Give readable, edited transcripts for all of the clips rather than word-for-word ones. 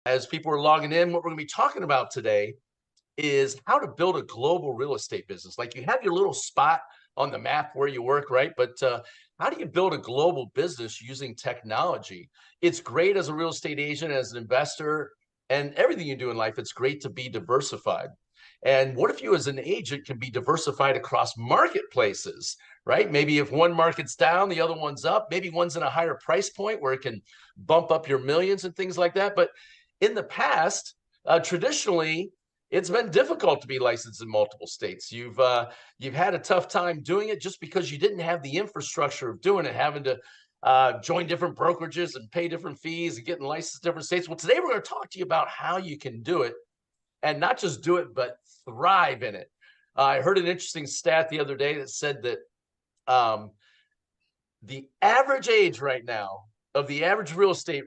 As people are logging in, what we're going to be talking about today is how to build a global real estate business. Like you have your little spot on the map where you work, right? But how do you build a global business using technology? It's great as a real estate agent, as an investor, and everything you do in life, it's great to be diversified. And what if you, as an agent, can be diversified across marketplaces, right? Maybe if one market's down, the other one's up. Maybe one's in a higher price point where it can bump up your millions and things like that. But in the past, traditionally, it's been difficult to be licensed in multiple states. You've had a tough time doing it just because you didn't have the infrastructure of doing it, having to join different brokerages and pay different fees and getting licensed in different states. Well, today we're going to talk to you about how you can do it, and not just do it, but thrive in it. I heard an interesting stat the other day that said that the average age right now of the average real estate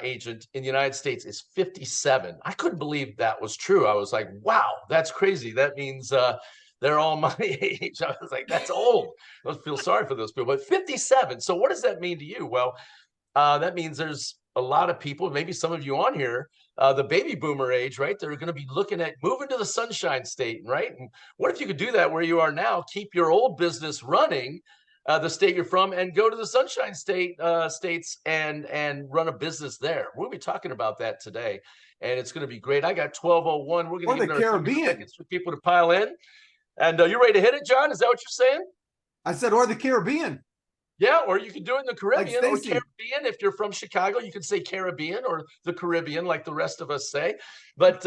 agent in the United States is 57. I couldn't believe that was true. I was like, wow, that's crazy. That means they're all my age. I was like, that's old. I feel sorry for those people, but 57. So what does that mean to you? Well, that means there's a lot of people, maybe some of you on here, the baby boomer age, right? They're going to be looking at moving to the Sunshine State, right? And what if you could do that where you are now, keep your old business running, the state you're from, and go to the Sunshine State states and run a business there? We'll be talking about that today, and it's going to be great. I got 12:01. We're going to give another 30 seconds for people to pile in. And you ready to hit it, John? Is that what you're saying? I said, or the Caribbean. Yeah, or you can do it in the Caribbean, Like or Caribbean. If you're from Chicago, you can say Caribbean or the Caribbean, like the rest of us say. But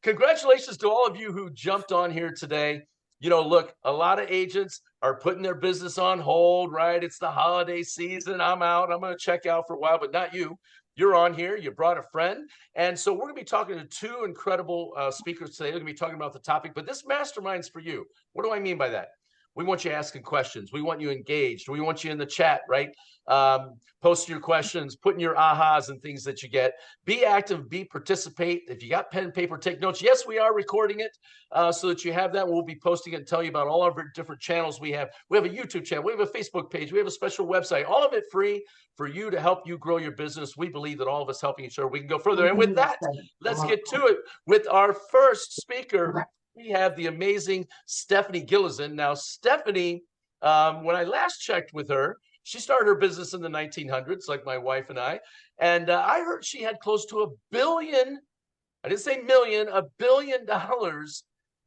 congratulations to all of you who jumped on here today. You know, look, a lot of agents are putting their business on hold, right? It's the holiday season. I'm out. I'm going to check out for a while, but not you. You're on here. You brought a friend. And so we're going to be talking to two incredible speakers today. They're going to be talking about the topic, but this mastermind's for you. What do I mean by that? We want you asking questions. We want you engaged. We want you in the chat, right? Posting your questions, putting your ahas and things that you get. Be active, participate. If you got pen and paper, take notes. Yes, we are recording it so that you have that. We'll be posting it and tell you about all of our different channels we have. We have a YouTube channel. We have a Facebook page. We have a special website. All of it free for you to help you grow your business. We believe that all of us helping each other, we can go further. And with that, let's get to it with our first speaker. We have the amazing Stephanie Gilezan. Now, Stephanie, when I last checked with her, she started her business in the 1900s, like my wife and I. And I heard she had close to $1 billion, I didn't say million, $1 billion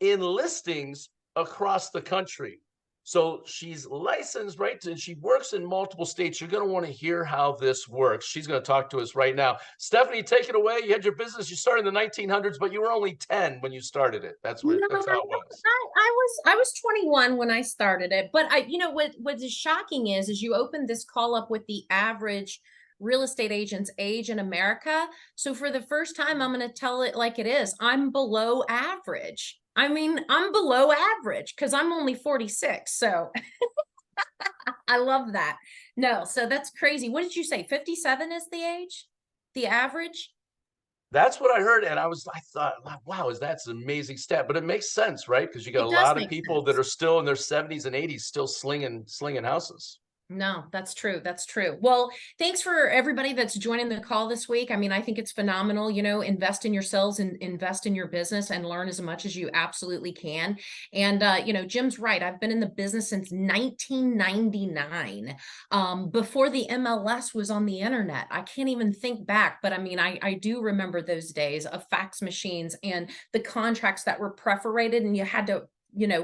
in listings across the country. So she's licensed, right? And she works in multiple states. You're going to want to hear how this works. She's going to talk to us right now. Stephanie, take it away. You had your business. You started in the 1900s, but you were only 10 when you started it. That's how it was. I was 21 when I started it. But what is shocking is you opened this call up with the average real estate agent's age in America. So for the first time, I'm going to tell it like it is. I'm below average. I mean, I'm below average because I'm only 46. So I love that. No, so that's crazy. What did you say? 57 is the age? The average? That's what I heard. And I thought, wow, that's an amazing stat. But it makes sense, right? Because you got a lot of people that are still in their 70s and 80s still slinging houses. No, that's true. That's true. Well, thanks for everybody that's joining the call this week. I mean, I think it's phenomenal, invest in yourselves and invest in your business and learn as much as you absolutely can. And, Jim's right. I've been in the business since 1999, before the MLS was on the internet. I can't even think back, but I mean, I do remember those days of fax machines and the contracts that were perforated and you had to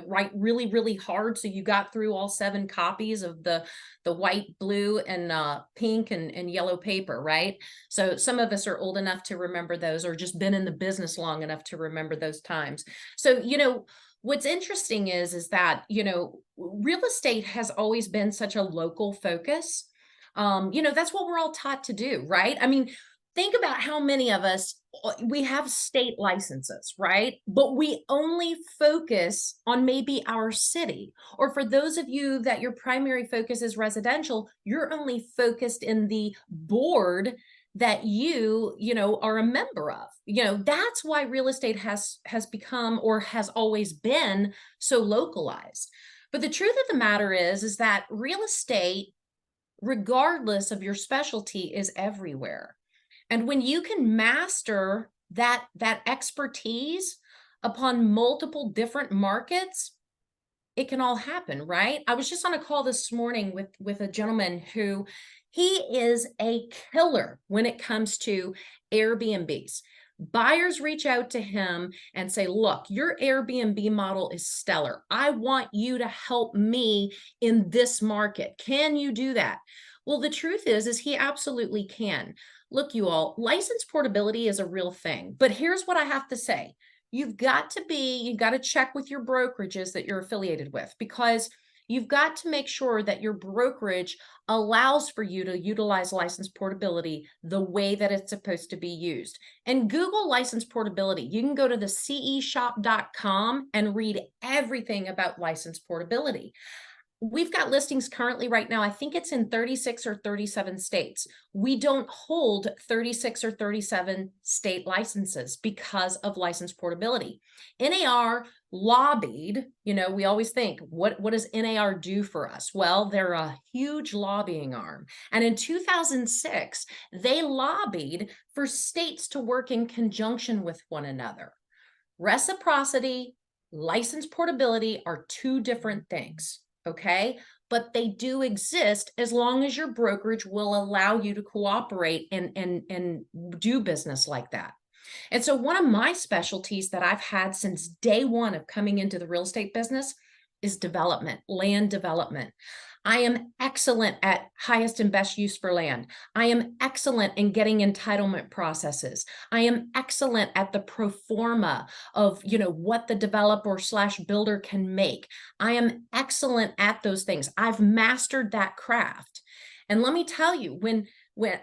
write really, really hard. So you got through all 7 copies of the white, blue, and pink and yellow paper, right? So some of us are old enough to remember those or just been in the business long enough to remember those times. So, what's interesting is that, real estate has always been such a local focus. That's what we're all taught to do, right? I mean, think about how many of us, we have state licenses, right? But we only focus on maybe our city. Or for those of you that your primary focus is residential, you're only focused in the board that you are a member of. That's why real estate has become or has always been so localized. But the truth of the matter is that real estate, regardless of your specialty, is everywhere. And when you can master that expertise upon multiple different markets, it can all happen, right? I was just on a call this morning with a gentleman who he is a killer when it comes to Airbnbs. Buyers reach out to him and say, look, your Airbnb model is stellar. I want you to help me in this market. Can you do that? Well, the truth is he absolutely can. Look, you all, license portability is a real thing, but here's what I have to say. You've got to check with your brokerages that you're affiliated with, because you've got to make sure that your brokerage allows for you to utilize license portability the way that it's supposed to be used. And Google license portability. You can go to the ceshop.com and read everything about license portability. We've got listings currently right now. I think it's in 36 or 37 states. We don't hold 36 or 37 state licenses because of license portability. NAR lobbied, we always think, what does NAR do for us? Well, they're a huge lobbying arm. And in 2006, they lobbied for states to work in conjunction with one another. Reciprocity, license portability are two different things. Okay, but they do exist as long as your brokerage will allow you to cooperate and do business like that. And so one of my specialties that I've had since day one of coming into the real estate business is development, land development. I am excellent at highest and best use for land. I am excellent in getting entitlement processes. I am excellent at the pro forma of, what the developer / builder can make. I am excellent at those things. I've mastered that craft. And let me tell you, when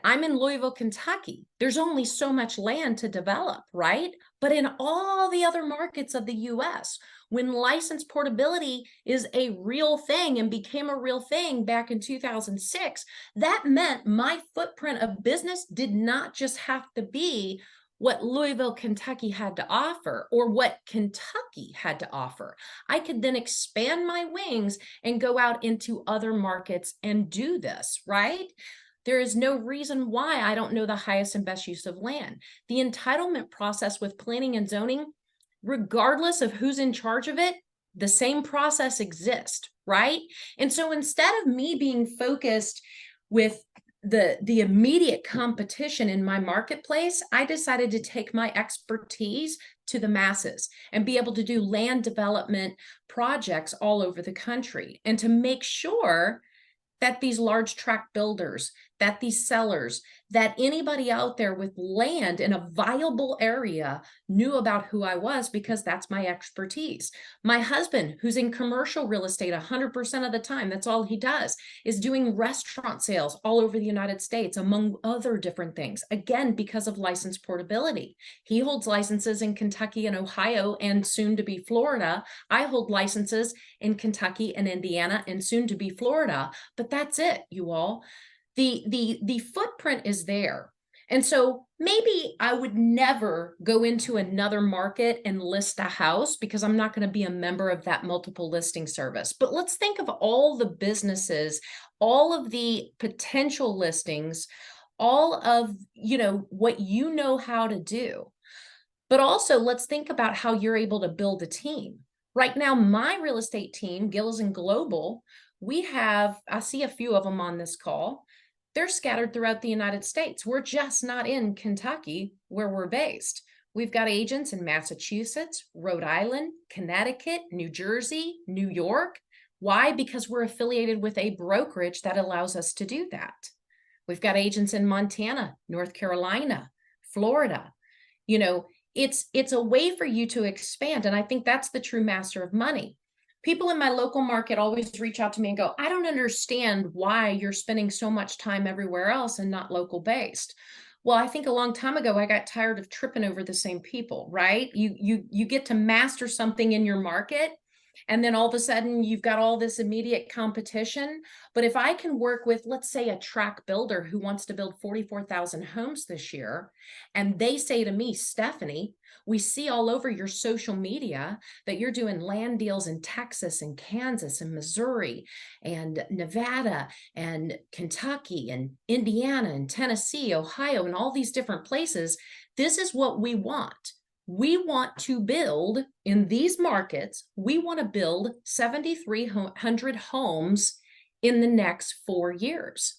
I'm in Louisville, Kentucky, there's only so much land to develop, right? But in all the other markets of the US, when license portability is a real thing and became a real thing back in 2006, that meant my footprint of business did not just have to be what Louisville, Kentucky had to offer or what Kentucky had to offer. I could then expand my wings and go out into other markets and do this, right? There is no reason why I don't know the highest and best use of land. The entitlement process with planning and zoning, regardless of who's in charge of it, the same process exists, right? And so instead of me being focused with the immediate competition in my marketplace, I decided to take my expertise to the masses and be able to do land development projects all over the country and to make sure that these large tract builders, that these sellers, that anybody out there with land in a viable area knew about who I was, because that's my expertise. My husband, who's in commercial real estate 100% of the time, that's all he does, is doing restaurant sales all over the United States, among other different things. Again, because of license portability. He holds licenses in Kentucky and Ohio and soon to be Florida. I hold licenses in Kentucky and Indiana and soon to be Florida. But that's it, you all. The footprint is there. And so maybe I would never go into another market and list a house because I'm not going to be a member of that multiple listing service. But let's think of all the businesses, all of the potential listings, all of, what you know how to do. But also let's think about how you're able to build a team. Right now, my real estate team, Gilezan Global, I see a few of them on this call. They're scattered throughout the United States. We're just not in Kentucky where we're based. We've got agents in Massachusetts, Rhode Island, Connecticut, New Jersey, New York. Why? Because we're affiliated with a brokerage that allows us to do that. We've got agents in Montana, North Carolina, Florida. It's a way for you to expand. And I think that's the true master of money. People in my local market always reach out to me and go, I don't understand why you're spending so much time everywhere else and not local based. Well, I think a long time ago, I got tired of tripping over the same people, right? You get to master something in your market And then all of a sudden you've got all this immediate competition. But if I can work with, let's say, a track builder who wants to build 44,000 homes this year, and they say to me, Stephanie, we see all over your social media that you're doing land deals in Texas and Kansas and Missouri and Nevada and Kentucky and Indiana and Tennessee, Ohio, and all these different places. This is what we want. We want to build in these markets. We want to build 7,300 homes in the next 4 years.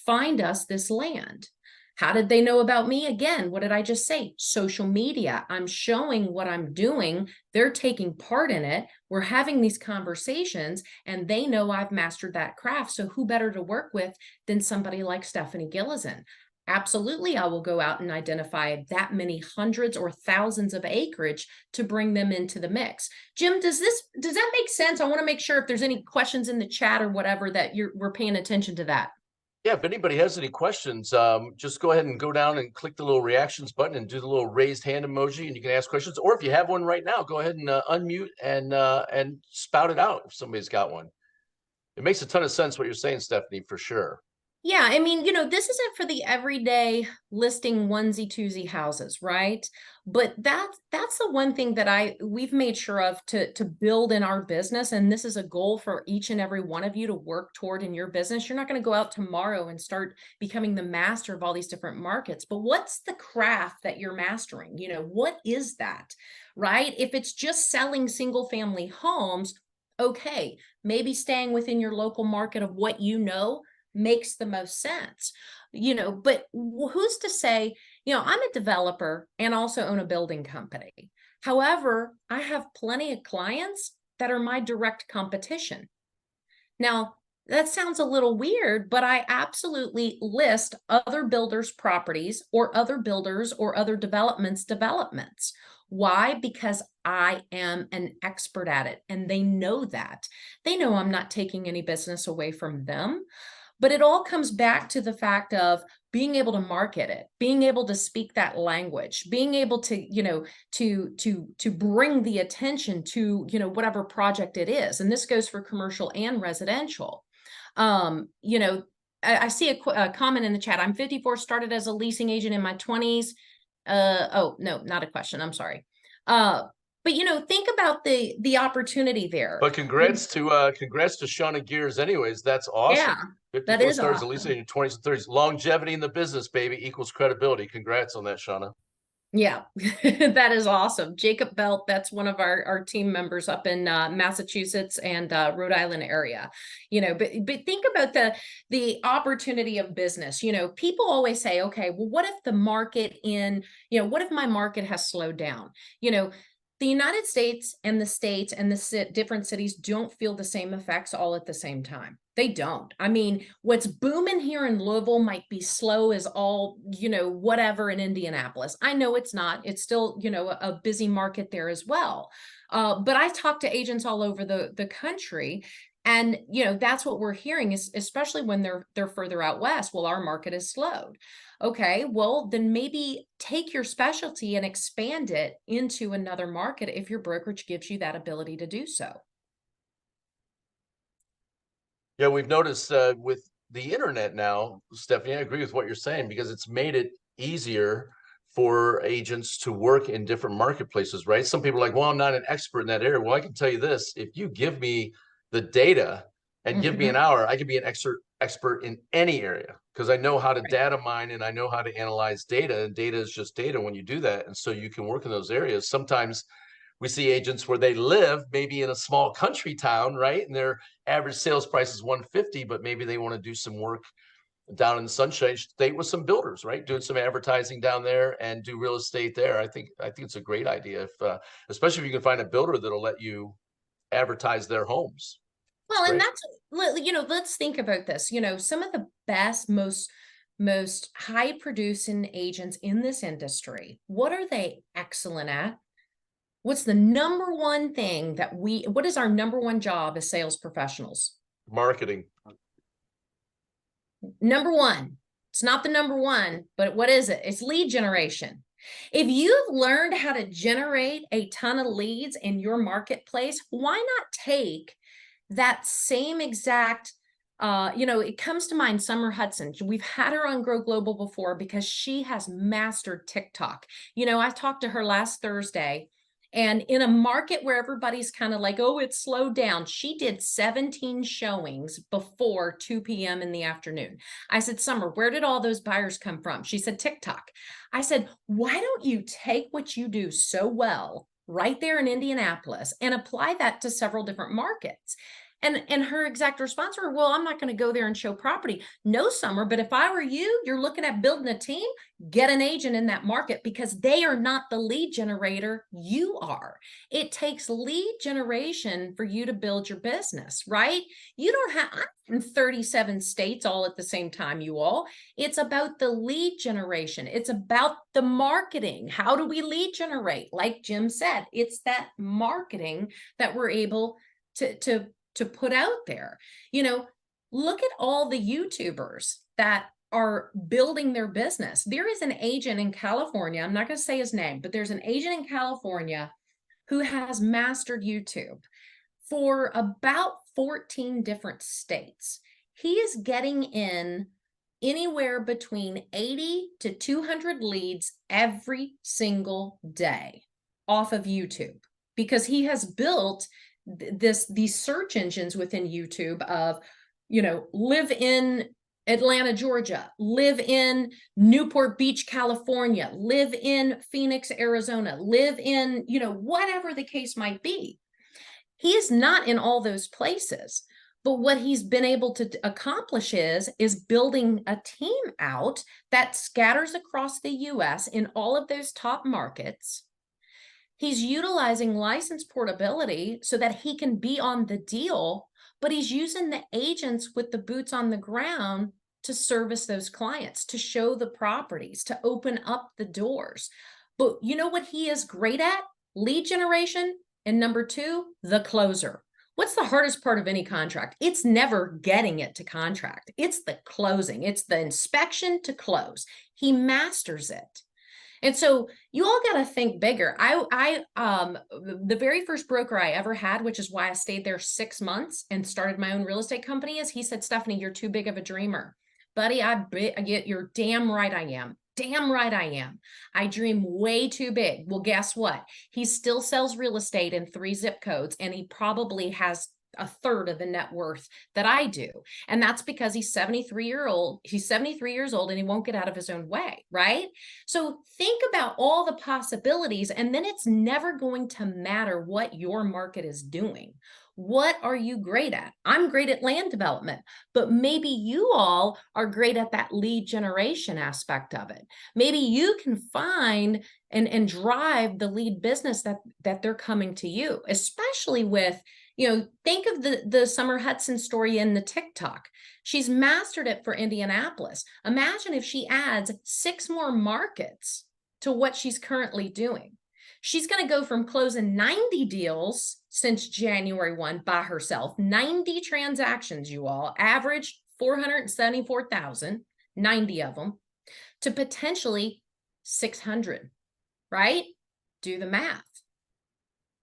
Find us this land. How did they know about me? Again, what did I just say? Social media. I'm showing what I'm doing. They're taking part in it. We're having these conversations, and they know I've mastered that craft. So who better to work with than somebody like Stephanie Gilezan? Absolutely, I will go out and identify that many hundreds or thousands of acreage to bring them into the mix. Jim, does that make sense? I want to make sure if there's any questions in the chat or whatever that we're paying attention to that. Yeah, if anybody has any questions, just go ahead and go down and click the little reactions button and do the little raised hand emoji, and you can ask questions. Or if you have one right now, go ahead and unmute and spout it out if somebody's got one. It makes a ton of sense what you're saying, Stephanie, for sure. Yeah, I mean, this isn't for the everyday listing onesie twosie houses, right? But that's the one thing that we've made sure of to build in our business. And this is a goal for each and every one of you to work toward in your business. You're not going to go out tomorrow and start becoming the master of all these different markets. But what's the craft that you're mastering? What is that, right? If it's just selling single family homes, okay, maybe staying within your local market of what makes the most sense, but who's to say, I'm a developer and also own a building company. However, I have plenty of clients that are my direct competition. Now, that sounds a little weird, but I absolutely list other builders' properties or other builders or other developments. Why? Because I am an expert at it, and they know that. They know I'm not taking any business away from them. But it all comes back to the fact of being able to market it, being able to speak that language, being able to, to bring the attention to, whatever project it is. And this goes for commercial and residential. I see a comment in the chat. I'm 54, started as a leasing agent in my 20s. Oh, no, not a question. I'm sorry. But think about the opportunity there. But congrats to Shauna Gears anyways. That's awesome. Yeah, 54 that is stars awesome. at least in your 20s and 30s. Longevity in the business, baby, equals credibility. Congrats on that, Shauna. Yeah, that is awesome. Jacob Belt, that's one of our team members up in Massachusetts and Rhode Island area. But think about the opportunity of business. People always say, okay, well, what if the market what if my market has slowed down? The United States and the states and the different cities don't feel the same effects all at the same time. They don't. I mean, what's booming here in Louisville might be slow as all, whatever in Indianapolis. I know it's not. It's still, a busy market there as well. But I talk to agents all over the country. And, that's what we're hearing, is especially when they're further out west. Well, our market is slowed. Okay, well, then maybe take your specialty and expand it into another market if your brokerage gives you that ability to do so. Yeah, we've noticed with the internet now, Stephanie, I agree with what you're saying, because it's made it easier for agents to work in different marketplaces, right? Some people are like, well, I'm not an expert in that area. Well, I can tell you this, if you give me the data and give me an hour, I can be an expert in any area, because I know how to data mine and I know how to analyze data, and data is just data when you do that. And so you can work in those areas. Sometimes we see agents where they live maybe in a small country town, right? And their average sales price is 150, but maybe they want to do some work down in the Sunshine State with some builders, right? Doing some advertising down there and do real estate there. I think it's a great idea, if especially if you can find a builder that'll let you advertise their homes. Well, and that's, let's think about this. Some of the best, most high producing agents in this industry, what are they excellent at? What's the number one thing what is our number one job as sales professionals? Marketing. Number one. It's not the number one, but what is it? It's lead generation. If you've learned how to generate a ton of leads in your marketplace, why not take that same exact, it comes to mind Summer Hudson. We've had her on Grow Global before because she has mastered TikTok. I talked to her last Thursday, and in a market where everybody's kind of like, oh, it's slowed down, she did 17 showings before 2 p.m. in the afternoon. I said, Summer, where did all those buyers come from? She said, TikTok. I said, why don't you take what you do so well right there in Indianapolis and apply that to several different markets? And her exact response were, well, I'm not going to go there and show property. No, Summer, but if I were you, you're looking at building a team, get an agent in that market because they are not the lead generator. You are. It takes lead generation for you to build your business, right? You don't have, I'm in 37 states all at the same time, you all. It's about the lead generation. It's about the marketing. How do we lead generate? Like Jim said, it's that marketing that we're able to put out there. Look at all the YouTubers that are building their business. There is an agent in California, I'm not going to say his name, but there's an agent in California who has mastered YouTube for about 14 different states. He is getting in anywhere between 80 to 200 leads every single day off of YouTube because he has built these search engines within YouTube of, live in Atlanta, Georgia, live in Newport Beach, California, live in Phoenix, Arizona, live in, whatever the case might be. He is not in all those places, but what he's been able to accomplish is building a team out that scatters across the US in all of those top markets. He's utilizing license portability so that he can be on the deal, but he's using the agents with the boots on the ground to service those clients, to show the properties, to open up the doors. But you know what he is great at? Lead generation. And number two, the closer. What's the hardest part of any contract? It's never getting it to contract. It's the closing. It's the inspection to close. He masters it. And so you all got to think bigger. The very first broker I ever had, which is why I stayed there 6 months and started my own real estate company, is he said, Stephanie, you're too big of a dreamer. Buddy, you're damn right I am. Damn right I am. I dream way too big. Well, guess what? He still sells real estate in 3 zip codes, and he probably has a third of the net worth that I do. And that's because he's 73 years old and he won't get out of his own way, right? So think about all the possibilities, and then it's never going to matter what your market is doing. What are you great at? I'm great at land development, but maybe you all are great at that lead generation aspect of it. Maybe you can find and drive the lead business that they're coming to you, especially with, think of the Summer Hudson story in the TikTok. She's mastered it for Indianapolis. Imagine if she adds 6 more markets to what she's currently doing. She's going to go from closing 90 deals since January 1 by herself, 90 transactions, you all, average 474,000, 90 of them, to potentially 600, right? Do the math.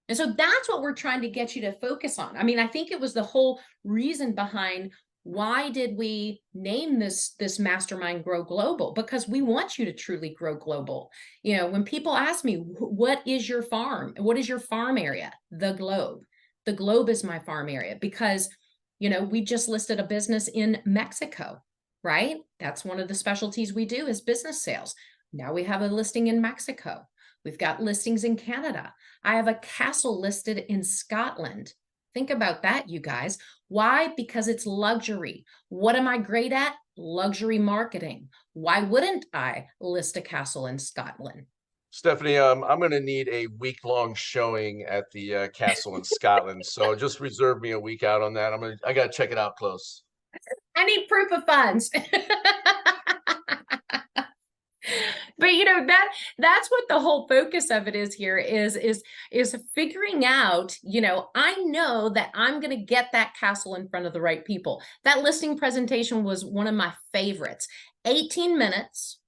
And so that's what we're trying to get you to focus on. I mean, I think it was the whole reason behind why did we name this Mastermind Grow Global? Because we want you to truly grow global. When people ask me, what is your farm? What is your farm area? The globe. The globe is my farm area because, we just listed a business in Mexico, right? That's one of the specialties we do is business sales. Now we have a listing in Mexico. We've got listings in Canada. I have a castle listed in Scotland. Think about that, you guys. Why? Because it's luxury. What am I great at? Luxury marketing. Why wouldn't I list a castle in Scotland? Stephanie, I'm going to need a week-long showing at the castle in Scotland. So just reserve me a week out on that. I got to check it out close. I need proof of funds. But that's what the whole focus of it is here is figuring out, I know that I'm going to get that castle in front of the right people. That listing presentation was one of my favorites. 18 minutes,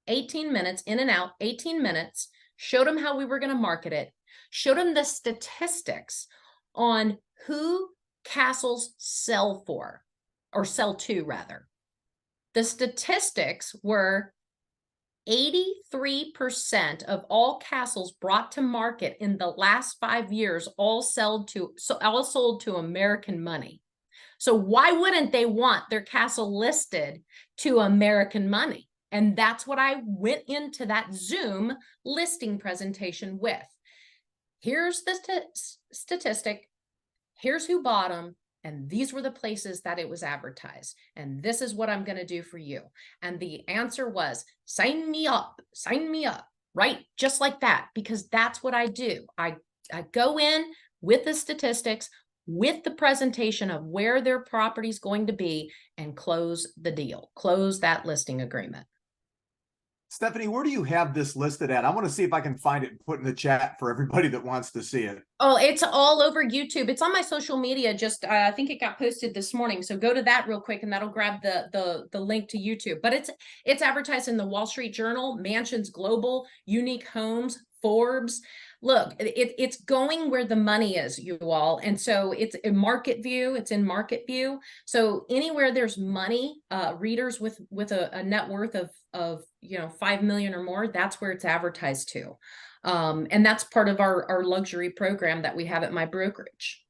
18 minutes, in and out, 18 minutes, showed them how we were going to market it, showed them the statistics on who castles sell for, or sell to rather. The statistics were 83% of all castles brought to market in the last 5 years all sold to American money. So why wouldn't they want their castle listed to American money? And that's what I went into that Zoom listing presentation with. Here's the statistic. Here's who bought them. And these were the places that it was advertised. And this is what I'm going to do for you. And the answer was, sign me up, right? Just like that, because that's what I do. I go in with the statistics, with the presentation of where their property is going to be, and close the deal, close that listing agreement. Stephanie, where do you have this listed at? I want to see if I can find it and put in the chat for everybody that wants to see it. Oh, it's all over YouTube. It's on my social media. Just I think it got posted this morning. So go to that real quick, and that'll grab the link to YouTube. But it's advertised in the Wall Street Journal, Mansions Global, Unique Homes, Forbes. Look, it's going where the money is, you all. And so it's in Market View. It's in Market View. So anywhere there's money, readers with a net worth of 5 million or more, that's where it's advertised to. And that's part of our luxury program that we have at my brokerage.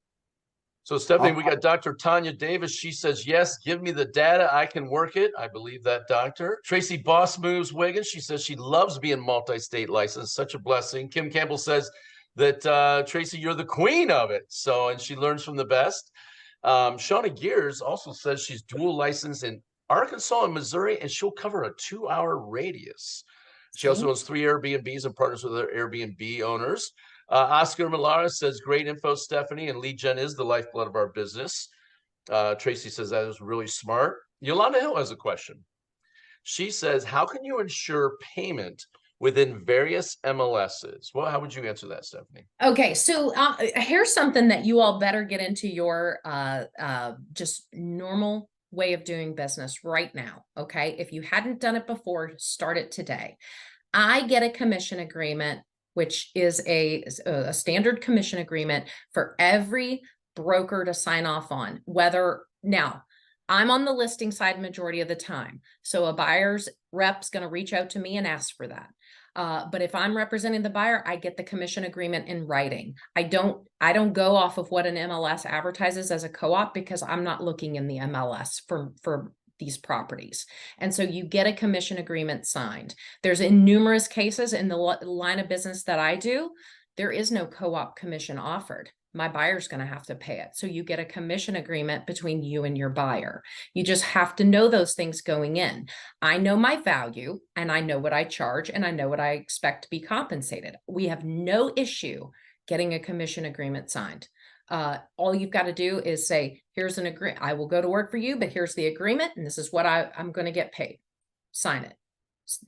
So Stephanie, we got Dr. Tanya Davis. She says, yes, give me the data. I can work it. I believe that, doctor. Tracy Boss Moves Wiggins. She says she loves being multi-state licensed. Such a blessing. Kim Campbell says that, Tracy, you're the queen of it. So, and she learns from the best. Shauna Gears also says she's dual licensed in Arkansas and Missouri, and she'll cover a 2-hour radius. She also owns 3 Airbnbs and partners with other Airbnb owners. Oscar Millara says, great info, Stephanie, and lead gen is the lifeblood of our business. Tracy says that is really smart. Yolanda Hill has a question. She says, how can you ensure payment within various MLSs? Well, how would you answer that, Stephanie? Okay, so here's something that you all better get into your just normal way of doing business right now. Okay, if you hadn't done it before, start it today. I get a commission agreement, which is a standard commission agreement for every broker to sign off on. Whether now I'm on the listing side majority of the time, so a buyer's rep's going to reach out to me and ask for that. But if I'm representing the buyer, I get the commission agreement in writing. I don't go off of what an MLS advertises as a co-op, because I'm not looking in the MLS for these properties. And so you get a commission agreement signed. There's in numerous cases in the line of business that I do, there is no co-op commission offered. My buyer's going to have to pay it. So you get a commission agreement between you and your buyer. You just have to know those things going in. I know my value, and I know what I charge, and I know what I expect to be compensated. We have no issue getting a commission agreement signed. All you've got to do is say, here's an agreement. I will go to work for you, but here's the agreement, and this is what I'm going to get paid. Sign it.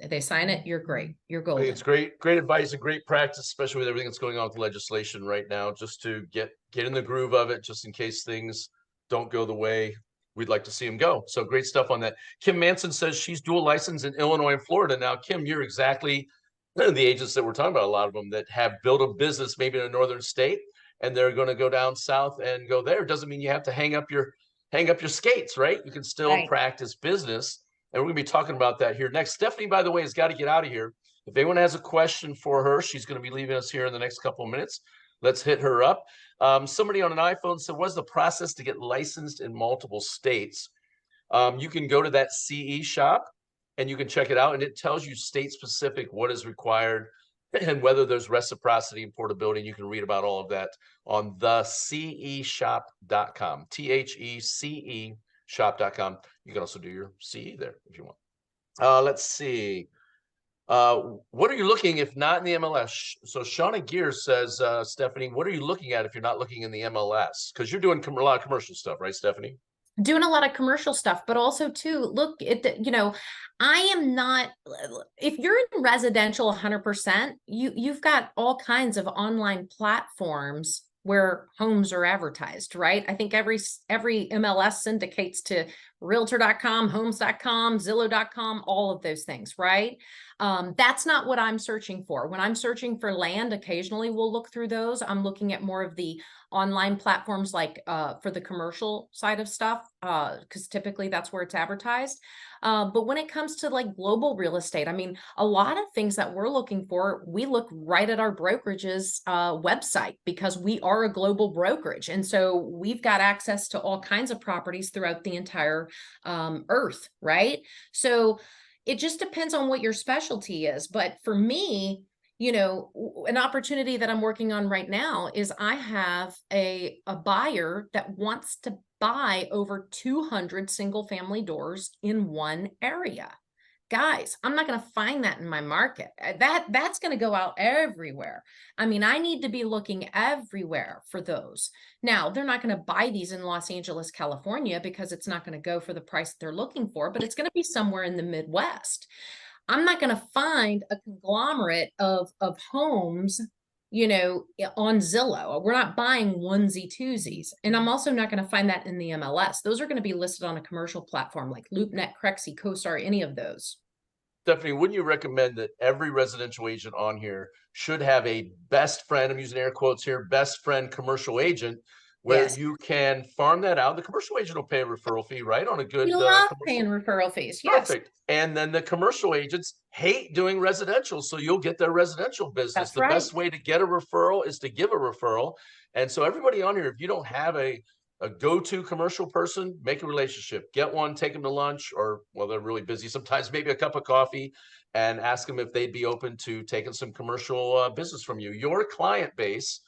They sign it, you're great. You're golden. It's great advice and great practice, especially with everything that's going on with legislation right now, just to get in the groove of it, just in case things don't go the way we'd like to see them go. So great stuff on that. Kim Manson says she's dual licensed in Illinois and Florida. Now, Kim, you're exactly the agents that we're talking about, a lot of them that have built a business maybe in a northern state, and they're going to go down south and go there. Doesn't mean you have to hang up your skates, right? You can still practice business. And we're going to be talking about that here next. Stephanie, by the way, has got to get out of here. If anyone has a question for her, she's going to be leaving us here in the next couple of minutes. Let's hit her up. Somebody on an iPhone said, what's the process to get licensed in multiple states? You can go to that CE shop and you can check it out. And it tells you state specific what is required and whether there's reciprocity and portability. And you can read about all of that on theceshop.com. THECE shop.com. You can also do your CE there if you want. Let's see. What are you looking if not in the MLS? So Shauna Gears says, Stephanie, what are you looking at if you're not looking in the MLS? Because you're doing a lot of commercial stuff, right, Stephanie? Doing a lot of commercial stuff, but also too, look at I am not, if you're in residential 100%, you've got all kinds of online platforms where homes are advertised, right? I think every MLS syndicates to realtor.com, homes.com, Zillow.com, all of those things, right? That's not what I'm searching for. When I'm searching for land, occasionally we'll look through those. I'm looking at more of the online platforms, like for the commercial side of stuff, because typically that's where it's advertised. But when it comes to like global real estate, I mean, a lot of things that we're looking for, we look right at our brokerage's website, because we are a global brokerage. And so we've got access to all kinds of properties throughout the entire earth, right? So it just depends on what your specialty is. But for me, you know, an opportunity that I'm working on right now is I have a buyer that wants to buy over 200 single family doors in one area. Guys, I'm not going to find that in my market. That's going to go out everywhere. I mean, I need to be looking everywhere for those. Now, they're not going to buy these in Los Angeles, California, because it's not going to go for the price that they're looking for, but it's going to be somewhere in the Midwest. I'm not going to find a conglomerate of homes, you know, on Zillow. We're not buying onesie twosies. And I'm also not going to find that in the MLS. Those are going to be listed on a commercial platform like LoopNet, Crexi, CoStar, any of those. Stephanie, wouldn't you recommend that every residential agent on here should have a best friend, I'm using air quotes here, best friend commercial agent, where Yes. you can farm that out? The commercial agent will pay a referral fee, right? On a good We love commercial. paying referral fees. Yes. Perfect. And then the commercial agents hate doing residential, so you'll get their residential business. That's the right. best way to get a referral is to give a referral. And so everybody on here, if you don't have a go-to commercial person, make a relationship, get one, take them to lunch, or, well, they're really busy sometimes, maybe a cup of coffee, and ask them if they'd be open to taking some commercial business from you. Your client base,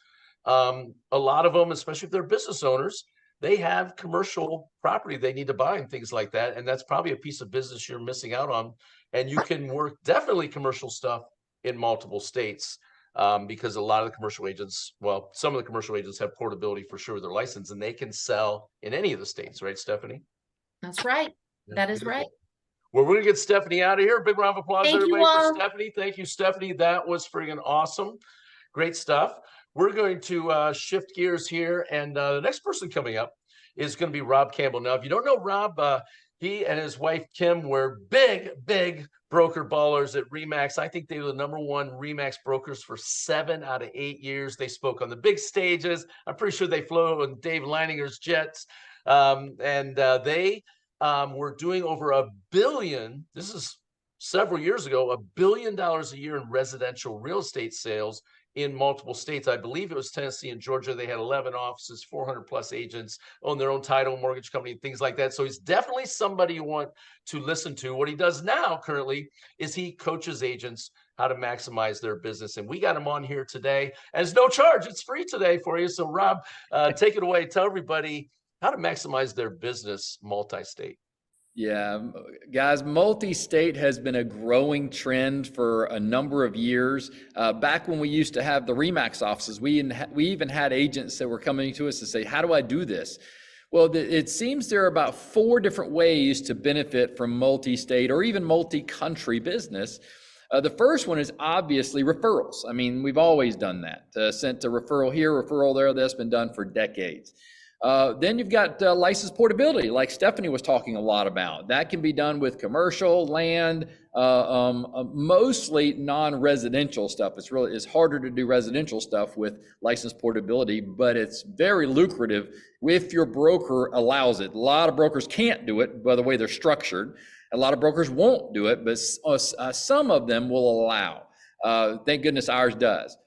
a lot of them, especially if they're business owners, they have commercial property they need to buy and things like that. And that's probably a piece of business you're missing out on. And you can work definitely commercial stuff in multiple states, because a lot of the commercial agents, well, some of the commercial agents have portability for sure with their license, and they can sell in any of the states, right, Stephanie? That's right. Yeah, That is beautiful. right. Well, we're gonna get Stephanie out of here. Big round of applause, Thank you everybody, for all. Stephanie. Thank you, Stephanie. That was friggin' awesome. Great stuff. We're going to shift gears here, and the next person coming up is going to be Robb Campbell. Now, if you don't know Robb, he and his wife Kim were big broker ballers at RE/MAX. I think they were the #1 RE/MAX brokers for 7 out of 8 years. They spoke on the big stages. I'm pretty sure they flew on Dave Leininger's jets, and they were doing over $1 billion. This is several years ago, $1 billion a year in residential real estate sales in multiple states. I believe it was Tennessee and Georgia. They had 11 offices, 400 plus agents, own their own title, mortgage company, things like that. So he's definitely somebody you want to listen to. What he does now currently is he coaches agents how to maximize their business. And we got him on here today, and it's no charge. It's free today for you. So Robb, take it away. Tell everybody how to maximize their business multi-state. Yeah, guys, multi-state has been a growing trend for a number of years. Back when we used to have the RE/MAX offices, we even had agents that were coming to us to say, how do I do this? Well, it seems there are about 4 different ways to benefit from multi-state or even multi-country business. The first one is obviously referrals. I mean, we've always done that. Sent a referral here, referral there. That's been done for decades. Then you've got license portability, like Stephanie was talking a lot about. That can be done with commercial, land, mostly non-residential stuff. It's harder to do residential stuff with license portability, but it's very lucrative if your broker allows it. A lot of brokers can't do it by the way they're structured. A lot of brokers won't do it, but some of them will allow. Thank goodness ours does.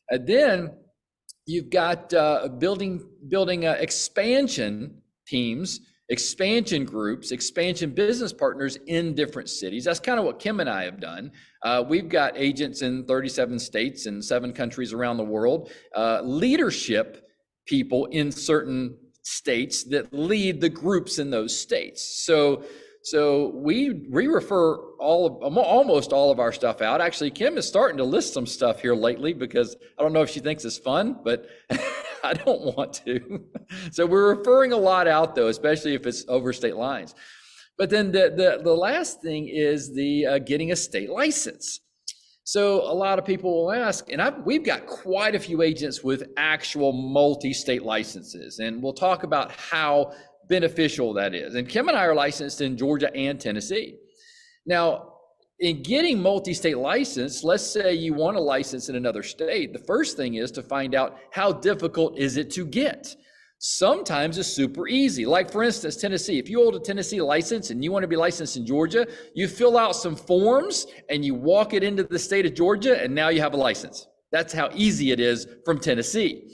And then you've got building expansion teams, expansion groups, expansion business partners in different cities. That's kind of what Kim and I have done. We've got agents in 37 states and 7 countries around the world, leadership people in certain states that lead the groups in those states. So we refer almost all of our stuff out. Actually, Kim is starting to list some stuff here lately because I don't know if she thinks it's fun, but I don't want to. So we're referring a lot out though, especially if it's over state lines. But then the last thing is the getting a state license. So a lot of people will ask, and we've got quite a few agents with actual multi-state licenses, and we'll talk about how beneficial that is. And Kim and I are licensed in Georgia and Tennessee. Now, in getting multi-state license, let's say you want a license in another state, the first thing is to find out how difficult is it to get. Sometimes it's super easy. Like for instance, Tennessee, if you hold a Tennessee license and you want to be licensed in Georgia, you fill out some forms and you walk it into the state of Georgia and now you have a license. That's how easy it is from Tennessee.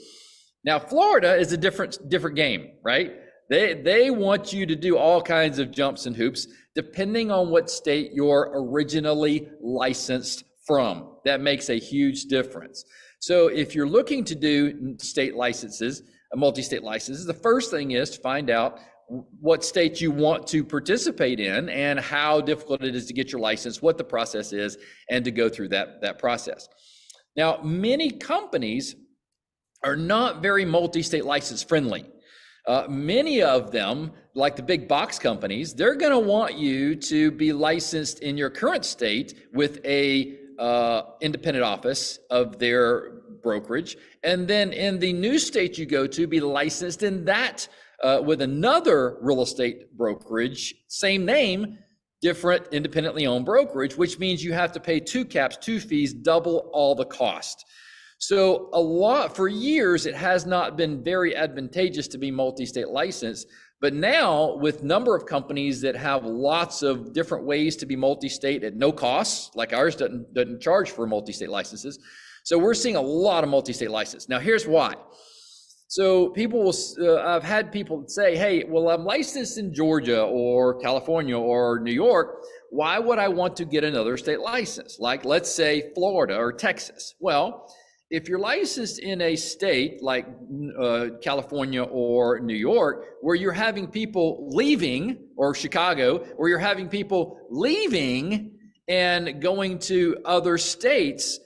Now, Florida is a different game, right? They want you to do all kinds of jumps and hoops depending on what state you're originally licensed from. That makes a huge difference. So if you're looking to do state licenses, multi-state licenses, the first thing is to find out what state you want to participate in and how difficult it is to get your license, what the process is, and to go through that process. Now, many companies are not very multi-state license friendly. Many of them, like the big box companies, they're going to want you to be licensed in your current state with a independent office of their brokerage, and then in the new state you go to, be licensed in that with another real estate brokerage, same name, different independently owned brokerage, which means you have to pay 2 caps, 2 fees, double all the cost. So for years, it has not been very advantageous to be multi-state licensed. But now with number of companies that have lots of different ways to be multi-state at no cost, like ours doesn't charge for multi-state licenses. So we're seeing a lot of multi-state license. Now here's why. So I've had people say, hey, well, I'm licensed in Georgia or California or New York. Why would I want to get another state license? Like, let's say Florida or Texas. Well, if you're licensed in a state like California or New York, where you're having people leaving, or Chicago, where you're having people leaving and going to other states,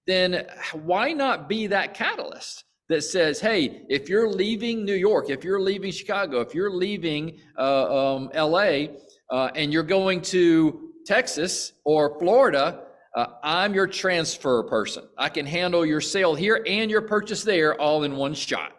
then why not be that catalyst that says, hey, if you're leaving New York, if you're leaving Chicago, if you're leaving LA, and you're going to Texas or Florida, I'm your transfer person. I can handle your sale here and your purchase there all in one shot.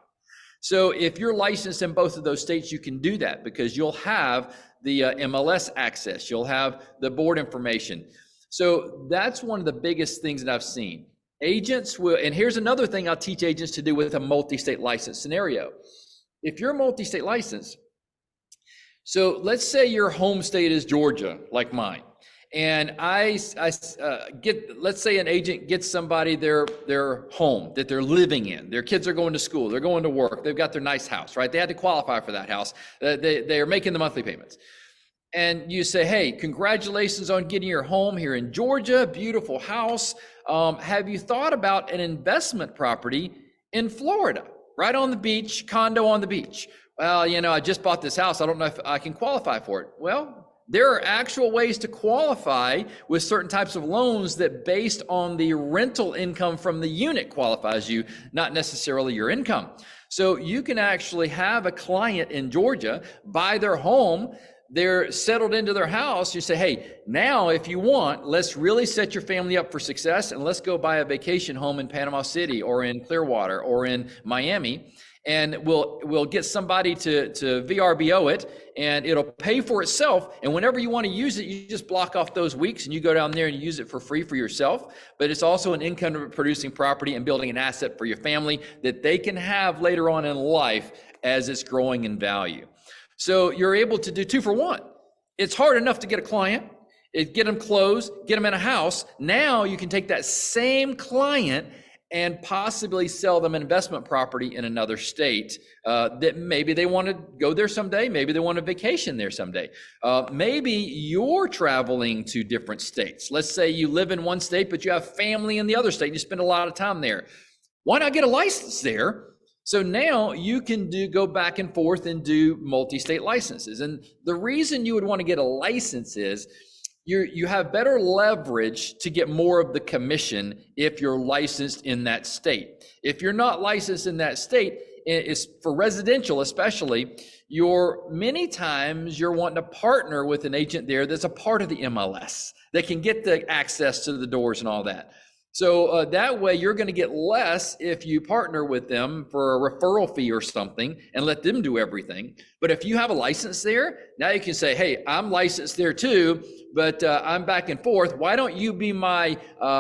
So if you're licensed in both of those states, you can do that because you'll have the MLS access. You'll have the board information. So that's one of the biggest things that I've seen. Agents will, and here's another thing I'll teach agents to do with a multi-state license scenario. If you're multi-state license, so let's say your home state is Georgia, like mine. And let's say an agent gets somebody their home that they're living in. Their kids are going to school, they're going to work, they've got their nice house, right? They had to qualify for that house. They are making the monthly payments. And you say, hey, congratulations on getting your home here in Georgia, beautiful house. Have you thought about an investment property in Florida, right on the beach, condo on the beach? Well, I just bought this house. I don't know if I can qualify for it. Well, there are actual ways to qualify with certain types of loans that based on the rental income from the unit qualifies you, not necessarily your income. So you can actually have a client in Georgia buy their home, they're settled into their house. You say, hey, now if you want, let's really set your family up for success and let's go buy a vacation home in Panama City or in Clearwater or in Miami. And we'll get somebody to VRBO it and it'll pay for itself. And whenever you want to use it, you just block off those weeks and you go down there and use it for free for yourself. But it's also an income producing property and building an asset for your family that they can have later on in life as it's growing in value. So you're able to do 2 for 1. It's hard enough to get a client, get them closed, get them in a house. Now you can take that same client and possibly sell them an investment property in another state that maybe they want to go there someday. Maybe they want a vacation there someday. Maybe you're traveling to different states. Let's say you live in one state, but you have family in the other state and you spend a lot of time there. Why not get a license there? So now you can go back and forth and do multi-state licenses. And the reason you would want to get a license is you have better leverage to get more of the commission if you're licensed in that state. If you're not licensed in that state, it's for residential especially, many times you're wanting to partner with an agent there that's a part of the MLS that can get the access to the doors and all that. So that way you're going to get less if you partner with them for a referral fee or something and let them do everything. But if you have a license there, now you can say, hey, I'm licensed there too, but I'm back and forth. Why don't you be my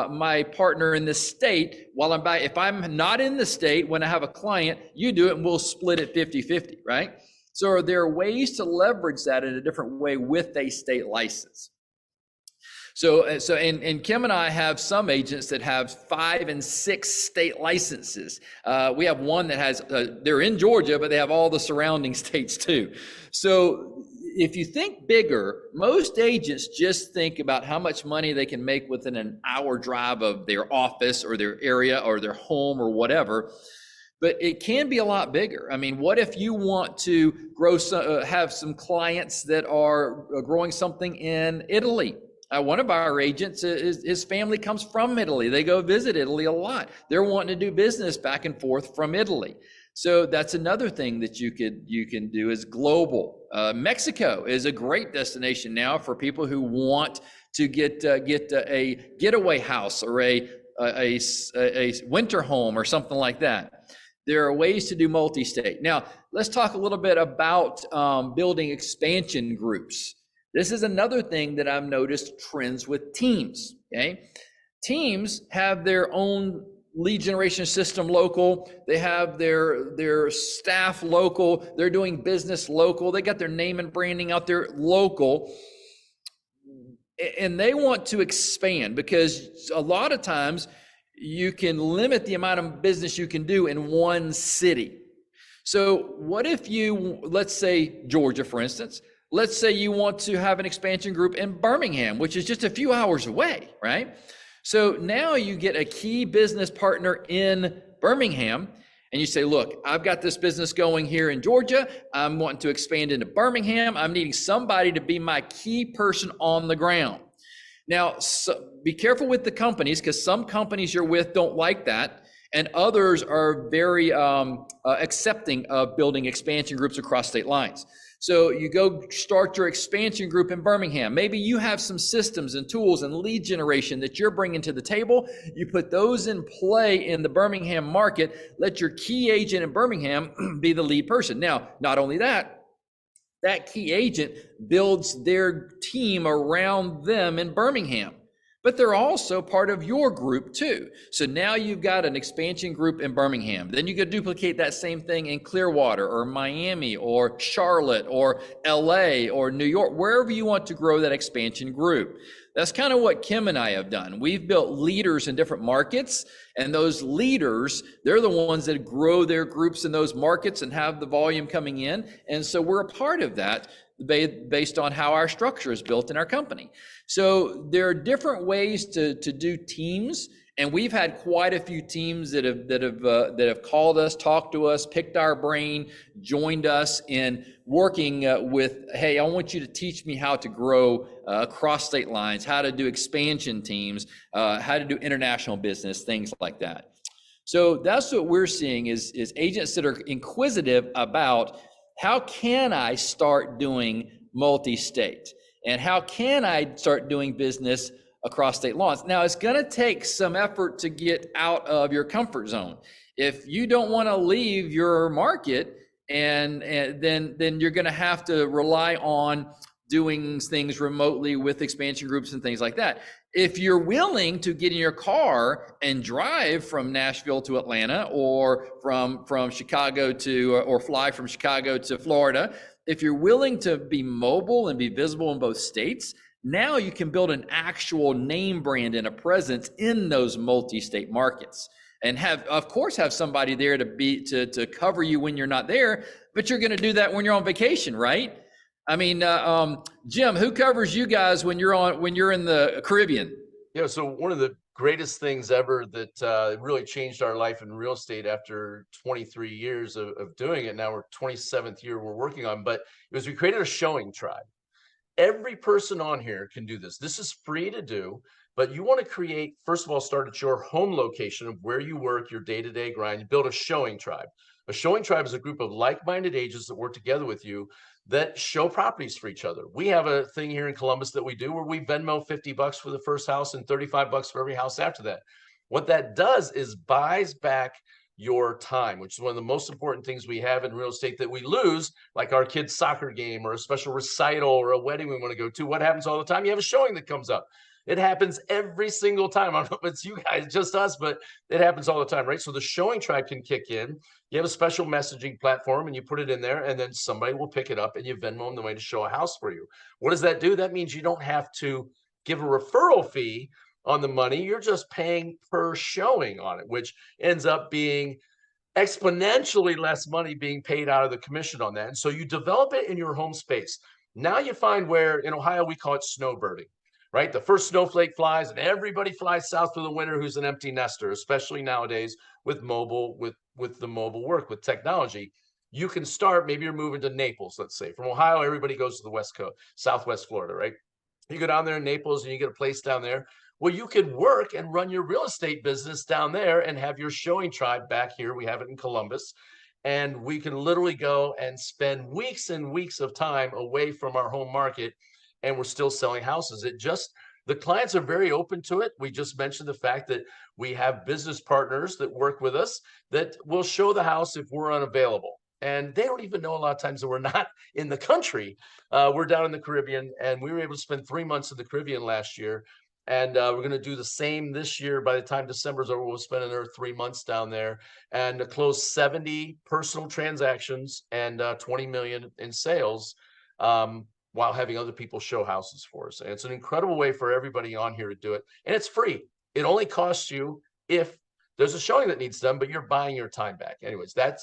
my partner in this state while I'm back? If I'm not in the state, when I have a client, you do it and we'll split it 50-50, right? So there are ways to leverage that in a different way with a state license. So and Kim and I have some agents that have 5 and 6 state licenses. We have one that has, they're in Georgia, but they have all the surrounding states too. So if you think bigger, most agents just think about how much money they can make within an hour drive of their office or their area or their home or whatever. But it can be a lot bigger. I mean, what if you want to grow have some clients that are growing something in Italy? One of our agents, his family comes from Italy. They go visit Italy a lot. They're wanting to do business back and forth from Italy. So that's another thing that you can do is global. Mexico is a great destination now for people who want to get a getaway house or a winter home or something like that. There are ways to do multi-state. Now, let's talk a little bit about building expansion groups. This is another thing that I've noticed trends with teams, okay? Teams have their own lead generation system local. They have their staff local. They're doing business local. They got their name and branding out there local. And they want to expand because a lot of times you can limit the amount of business you can do in one city. So what if you, let's say Georgia, for instance, let's say you want to have an expansion group in Birmingham, which is just a few hours away, right? So now you get a key business partner in Birmingham and you say, look, I've got this business going here in Georgia. I'm wanting to expand into Birmingham. I'm needing somebody to be my key person on the ground. Now, be careful with the companies because some companies you're with don't like that. And others are very accepting of building expansion groups across state lines. So you go start your expansion group in Birmingham. Maybe you have some systems and tools and lead generation that you're bringing to the table. You put those in play in the Birmingham market. Let your key agent in Birmingham be the lead person. Now, not only that, that key agent builds their team around them in Birmingham. But they're also part of your group too. So now you've got an expansion group in Birmingham. Then you could duplicate that same thing in Clearwater or Miami or Charlotte or LA or New York, wherever you want to grow that expansion group. That's kind of what Kim and I have done. We've built leaders in different markets, and those leaders, they're the ones that grow their groups in those markets and have the volume coming in. And so we're a part of that based on how our structure is built in our company. So there are different ways to do teams, and we've had quite a few teams that have called us, talked to us, picked our brain, joined us in working with, hey, I want you to teach me how to grow across state lines, how to do expansion teams, how to do international business, things like that. So that's what we're seeing is agents that are inquisitive about how can I start doing multi-state? And how can I start doing business across state lines? Now, it's going to take some effort to get out of your comfort zone. If you don't want to leave your market, and then you're going to have to rely on doing things remotely with expansion groups and things like that. If you're willing to get in your car and drive from Nashville to Atlanta or from Chicago to, or fly from Chicago to Florida, if you're willing to be mobile and be visible in both states, now you can build an actual name brand and a presence in those multi-state markets. And of course, have somebody there to cover you when you're not there, but you're going to do that when you're on vacation, right? I mean, Jim, who covers you guys when you're in the Caribbean? Yeah, so one of the greatest things ever that really changed our life in real estate after 23 years of doing it. Now we're 27th year we're working on, but it was we created a showing tribe. Every person on here can do this. This is free to do, but you want to create, first of all, start at your home location of where you work, your day-to-day grind. You build a showing tribe. A showing tribe is a group of like-minded agents that work together with you that show properties for each other. We have a thing here in Columbus that we do where we Venmo $50 for the first house and $35 for every house after that. What that does is buys back your time, which is one of the most important things we have in real estate that we lose, like our kid's soccer game or a special recital or a wedding we want to go to. What happens all the time? You have a showing that comes up. It happens every single time. I don't know if it's you guys, just us, but it happens all the time, right? So the showing tribe can kick in. You have a special messaging platform and you put it in there, and then somebody will pick it up and you Venmo them the way to show a house for you. What does that do? That means you don't have to give a referral fee on the money. You're just paying per showing on it, which ends up being exponentially less money being paid out of the commission on that. And so you develop it in your home space. Now you find where in Ohio, we call it snowbirding, right? The first snowflake flies and everybody flies south for the winter who's an empty nester, especially nowadays with mobile, with the mobile work, with technology. You can start, maybe you're moving to Naples, let's say. From Ohio, everybody goes to the West Coast, Southwest Florida, right? You go down there in Naples and you get a place down there. Well, you could work and run your real estate business down there and have your showing tribe back here. We have it in Columbus. And we can literally go and spend weeks and weeks of time away from our home market, and we're still selling houses. The clients are very open to it. We just mentioned the fact that we have business partners that work with us that will show the house if we're unavailable. And they don't even know a lot of times that we're not in the country. We're down in the Caribbean, and we were able to spend 3 months in the Caribbean last year. And we're going to do the same this year. By the time December's over, we'll spend another 3 months down there and close 70 personal transactions and 20 million in sales, while having other people show houses for us. And it's an incredible way for everybody on here to do it. And it's free. It only costs you if there's a showing that needs done, but you're buying your time back. Anyways, that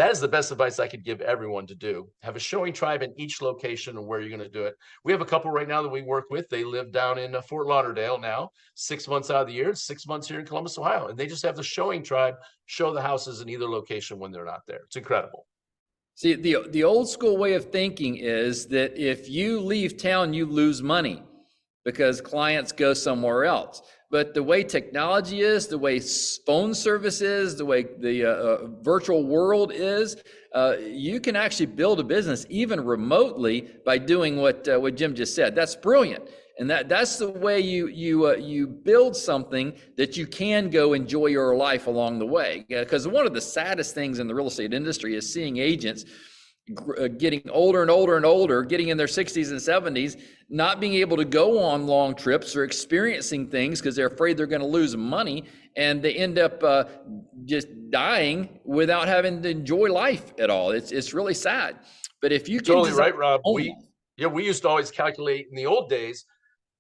is the best advice I could give everyone to do. Have a showing tribe in each location and where you're going to do it. We have a couple right now that we work with. They live down in Fort Lauderdale now, 6 months out of the year, 6 months here in Columbus, Ohio. And they just have the showing tribe show the houses in either location when they're not there. It's incredible. See, the old school way of thinking is that if you leave town, you lose money because clients go somewhere else. But the way technology is, the way phone service is, the way the virtual world is, you can actually build a business even remotely by doing what Jim just said. That's brilliant. And that's the way you build something that you can go enjoy your life along the way. Because one of the saddest things in the real estate industry is seeing agents getting older and older and older, getting in their 60s and 70s, not being able to go on long trips or experiencing things because they're afraid they're going to lose money, and they end up just dying without having to enjoy life at all. It's really sad. But if you can, totally right, Rob. We used to always calculate in the old days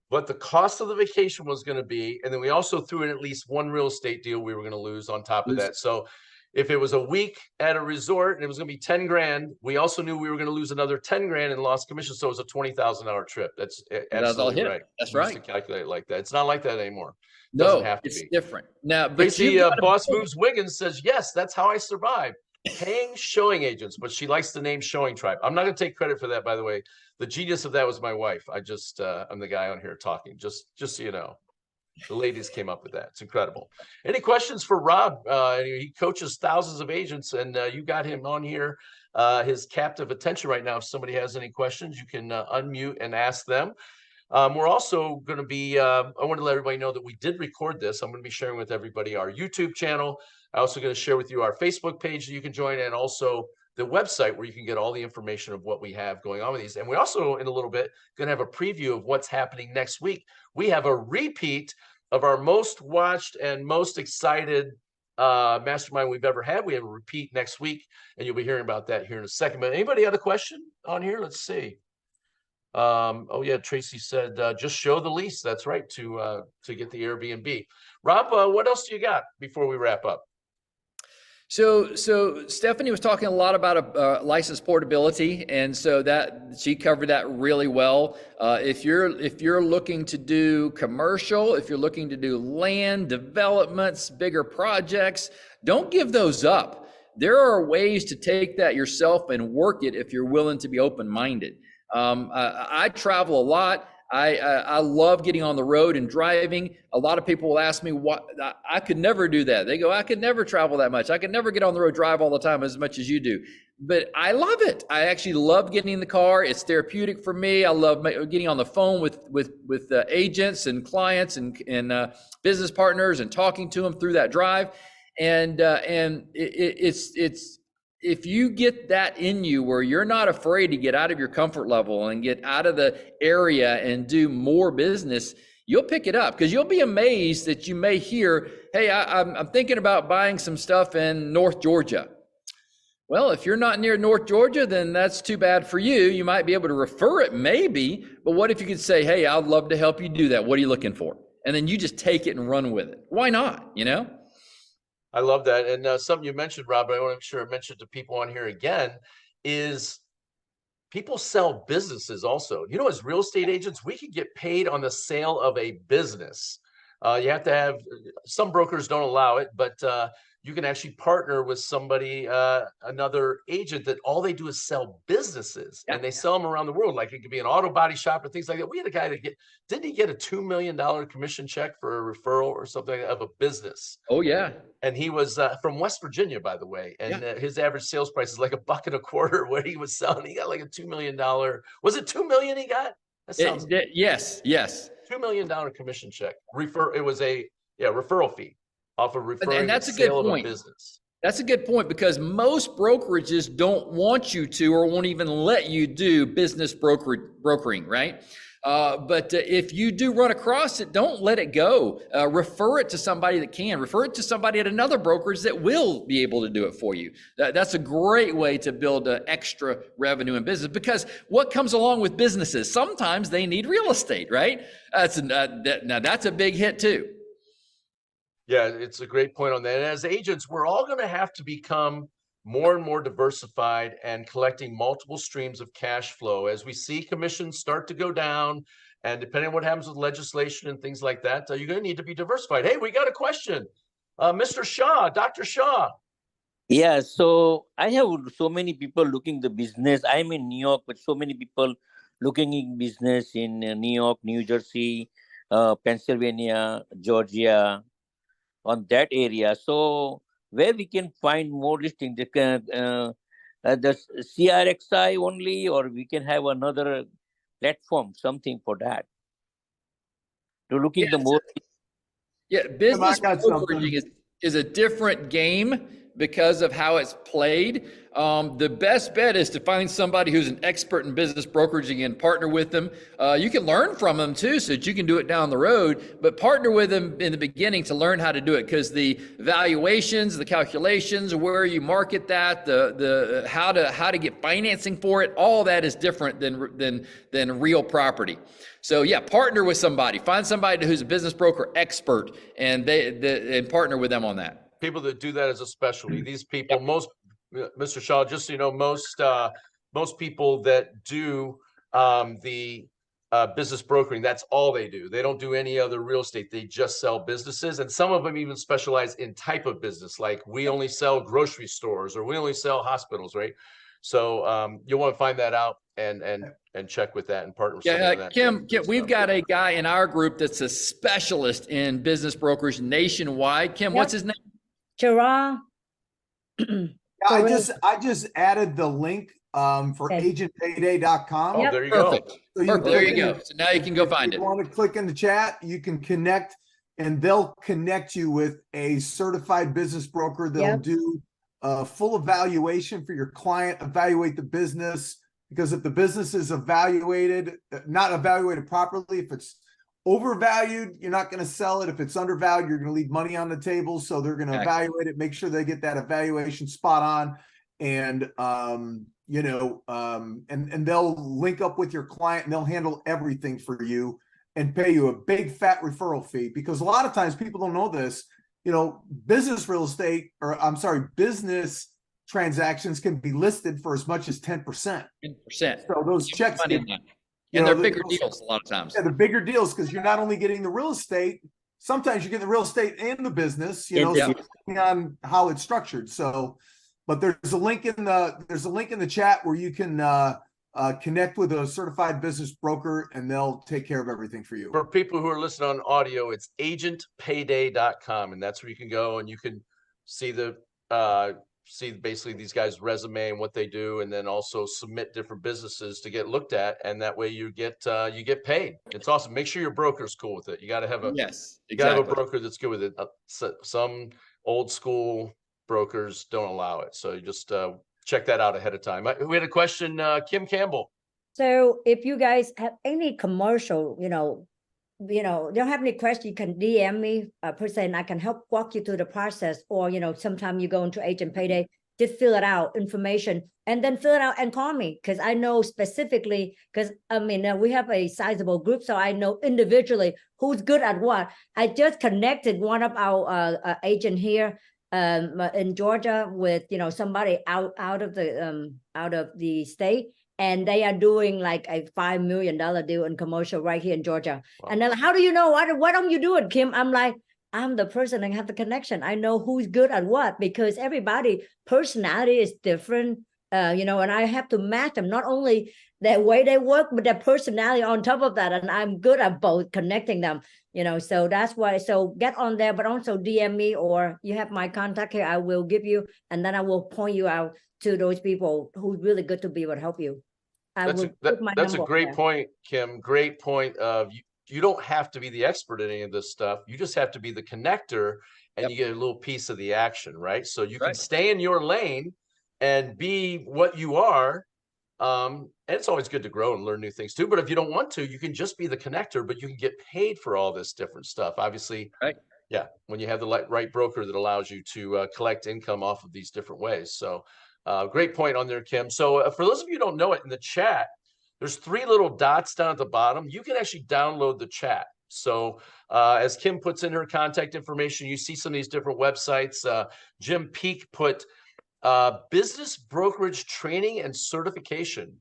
what the cost of the vacation was going to be, and then we also threw in at least one real estate deal we were going to lose on top of that. So if it was a week at a resort and it was going to be 10 grand, we also knew we were going to lose another 10 grand in lost commission. So it was a $20,000 trip. That's absolutely right. That's we right. used to calculate it like that. It's not like that anymore. It No, doesn't have to it's be different now. But Tracy, Boss Moves Wiggins says, yes, that's how I survive. Paying showing agents, but she likes the name Showing Tribe. I'm not going to take credit for that, by the way. The genius of that was my wife. I'm the guy on here talking, just so you know. The ladies came up with that. It's incredible. Any questions for Rob? He coaches thousands of agents, and you got him on here, his captive attention right now. If somebody has any questions, you can unmute and ask them. We're also going to be, I want to let everybody know that we did record this. I'm going to be sharing with everybody our YouTube channel. I'm also going to share with you our Facebook page that you can join, and also the website where you can get all the information of what we have going on with these. And we also, in a little bit, going to have a preview of what's happening next week. We have a repeat of our most watched and most excited mastermind we've ever had. We have a repeat next week, and you'll be hearing about that here in a second. But anybody have a question on here? Let's see. Oh yeah, Tracy said just show the lease. That's right, to get the Airbnb. Rob, what else do you got before we wrap up? So Stephanie was talking a lot about license portability, and so that she covered that really well. If you're looking to do commercial, if you're looking to do land developments, bigger projects, don't give those up. There are ways to take that yourself and work it if you're willing to be open-minded. I travel a lot. I love getting on the road and driving. A lot of people will ask me what I could never do that. They go, I could never travel that much. I could never get on the road, drive all the time as much as you do. But I love it. I actually love getting in the car. It's therapeutic for me. I love getting on the phone with agents and clients and business partners and talking to them through that drive. And it's if you get that in you where you're not afraid to get out of your comfort level and get out of the area and do more business, you'll pick it up, because you'll be amazed that you may hear, hey, I'm thinking about buying some stuff in North Georgia. Well, if you're not near North Georgia, then that's too bad for you. You might be able to refer it maybe, but what if you could say, hey, I'd love to help you do that. What are you looking for? And then you just take it and run with it. Why not, you know? I love that. And something you mentioned, Rob, I want to make sure I mention to people on here again, is people sell businesses also. You know, as real estate agents, we can get paid on the sale of a business. You have to have, some brokers don't allow it, but you can actually partner with somebody, another agent that all they do is sell businesses, and they sell them around the world. Like it could be an auto body shop or things like that. We had a guy that didn't he get a $2 million commission check for a referral or something of a business? Oh yeah. And he was from West Virginia, by the way. And his average sales price is like $1.25 what he was selling. He got like a $2 million. Was it 2 million he got? That sounds yes. $2 million commission check. It was a referral fee off of referring, and that's the a good sale point. of a business. That's a good point, because most brokerages don't want you to, or won't even let you do business brokering, right? But if you do run across it, don't let it go. Refer it to somebody that can. Refer it to somebody at another brokerage that will be able to do it for you. That's a great way to build extra revenue in business, because what comes along with businesses, sometimes they need real estate, right? Now that's a big hit too. Yeah, it's a great point on that. And as agents, we're all going to have to become more and more diversified and collecting multiple streams of cash flow as we see commissions start to go down. And depending on what happens with legislation and things like that, you're going to need to be diversified. Hey, we got a question. Mr. Shaw, Dr. Shaw. Yeah, so I have so many people looking the business. I'm in New York, but so many people looking in business in New York, New Jersey, Pennsylvania, Georgia, on that area. So where we can find more listing, the CRXI only, or we can have another platform, something for that. To looking the more. Yeah, business brokeraging is a different game because of how it's played. The best bet is to find somebody who's an expert in business brokeraging and partner with them. You can learn from them too, so that you can do it down the road, but partner with them in the beginning to learn how to do it, because the valuations, the calculations, where you market that, the how to get financing for it, all that is different than real property. So yeah, partner with somebody, find somebody who's a business broker expert, and and partner with them on that. People that do that as a specialty. These people, Mr. Shaw, just so you know, most people that do the business brokering, that's all they do. They don't do any other real estate. They just sell businesses, and some of them even specialize in type of business. Like we only sell grocery stores, or we only sell hospitals, right? So you'll want to find that out and check with that and partner with someone that. Kim, we've got a guy in our group that's a specialist in business brokers nationwide. Kim, what's his name? Gerard. I just added the link for agentpayday.com. Oh, there you go. Perfect. So there you go. So now you can go find it. If you want to click in the chat, you can connect, and they'll connect you with a certified business broker. They'll do a full evaluation for your client, evaluate the business, because if the business is not evaluated properly, if it's overvalued, you're not going to sell it. If it's undervalued, you're going to leave money on the table. So they're going to evaluate it, make sure they get that evaluation spot on, and and they'll link up with your client, and they'll handle everything for you and pay you a big fat referral fee. Because a lot of times people don't know this, business transactions can be listed for as much as 10%. 10%. So those checks and they're bigger deals a lot of times. Yeah, the bigger deals, because you're not only getting the real estate, sometimes you get the real estate and the business, depending on how it's structured. So, but there's a link in the chat where you can connect with a certified business broker and they'll take care of everything for you. For people who are listening on audio, it's agentpayday.com, and that's where you can go and you can see see basically these guys' resume and what they do, and then also submit different businesses to get looked at, and that way you get paid. It's awesome. Make sure your broker's cool with it. You got to have a Yes, you got to have a exactly. broker that's good with it. Some old school brokers don't allow it, so you just check that out ahead of time. We had a question, Kim Campbell. So if you guys have any commercial, don't have any question, you can DM me per se, and I can help walk you through the process. Or, sometime you go into Agent Payday, just fill it out, information, and then fill it out and call me. Because I know specifically, because we have a sizable group, so I know individually who's good at what. I just connected one of our agent here in Georgia with, somebody out of the state. And they are doing like a $5 million deal in commercial right here in Georgia. Wow. And they're like, how do you know? What are you doing, Kim? I'm like, I'm the person that have the connection. I know who's good at what, because everybody personality is different, and I have to match them, not only the way they work, but their personality on top of that. And I'm good at both, connecting them, so that's why. So get on there, but also DM me, or you have my contact here. I will give you, and then I will point you out to those people who's really good to be able to help you. That's a great point, Kim. Great point of you don't have to be the expert in any of this stuff. You just have to be the connector, and you get a little piece of the action, right? So you can stay in your lane and be what you are. And it's always good to grow and learn new things too. But if you don't want to, you can just be the connector, but you can get paid for all this different stuff. Obviously, yeah, when you have the right broker that allows you to collect income off of these different ways. So great point on there, Kim. So for those of you who don't know it, in the chat, there's 3 little dots down at the bottom. You can actually download the chat. So as Kim puts in her contact information, you see some of these different websites. Jim Peak put business brokerage training and certification,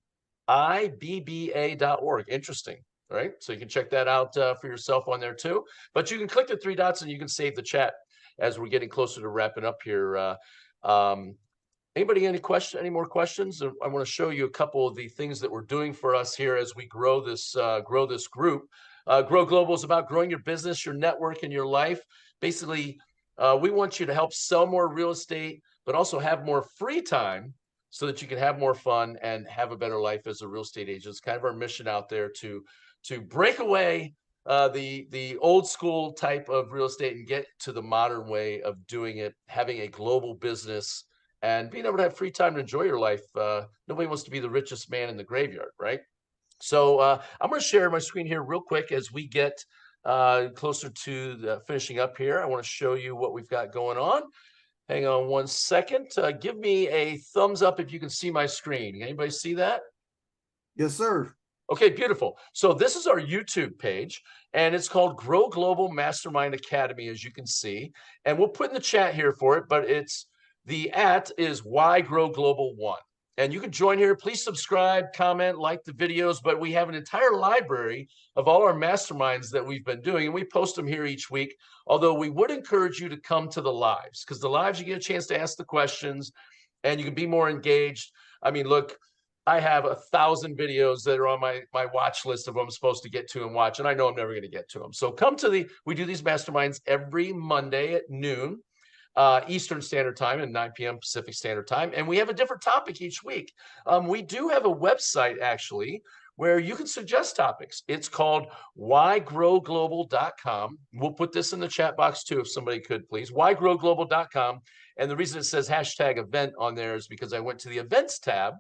IBBA.org. Interesting. All right. So you can check that out for yourself on there too. But you can click the 3 dots and you can save the chat as we're getting closer to wrapping up here. Anybody any more questions? I want to show you a couple of the things that we're doing for us here as we grow this group. Grow Global is about growing your business, your network, and your life. Basically, we want you to help sell more real estate, but also have more free time so that you can have more fun and have a better life as a real estate agent. It's kind of our mission out there to break away the old school type of real estate and get to the modern way of doing it, having a global business and being able to have free time to enjoy your life. Nobody wants to be the richest man in the graveyard, right? So I'm going to share my screen here real quick as we get closer to finishing up here. I want to show you what we've got going on. Hang on one second. Give me a thumbs up if you can see my screen. Anybody see that? Yes, sir. Okay, beautiful. So this is our YouTube page, and it's called Grow Global Mastermind Academy, as you can see. And we'll put in the chat here for it, but the @ is Why Grow Global 1. And you can join here. Please subscribe, comment, like the videos. But we have an entire library of all our masterminds that we've been doing, and we post them here each week. Although we would encourage you to come to the lives, because the lives you get a chance to ask the questions and you can be more engaged. I mean, look, I have 1,000 videos that are on my watch list of what I'm supposed to get to and watch, and I know I'm never going to get to them. So come to we do these masterminds every Monday at noon. Eastern Standard Time and 9 p.m. Pacific Standard Time. And we have a different topic each week. We do have a website, actually, where you can suggest topics. It's called whygrowglobal.com. We'll put this in the chat box, too, if somebody could, please. whygrowglobal.com. And the reason it says #event on there is because I went to the events tab,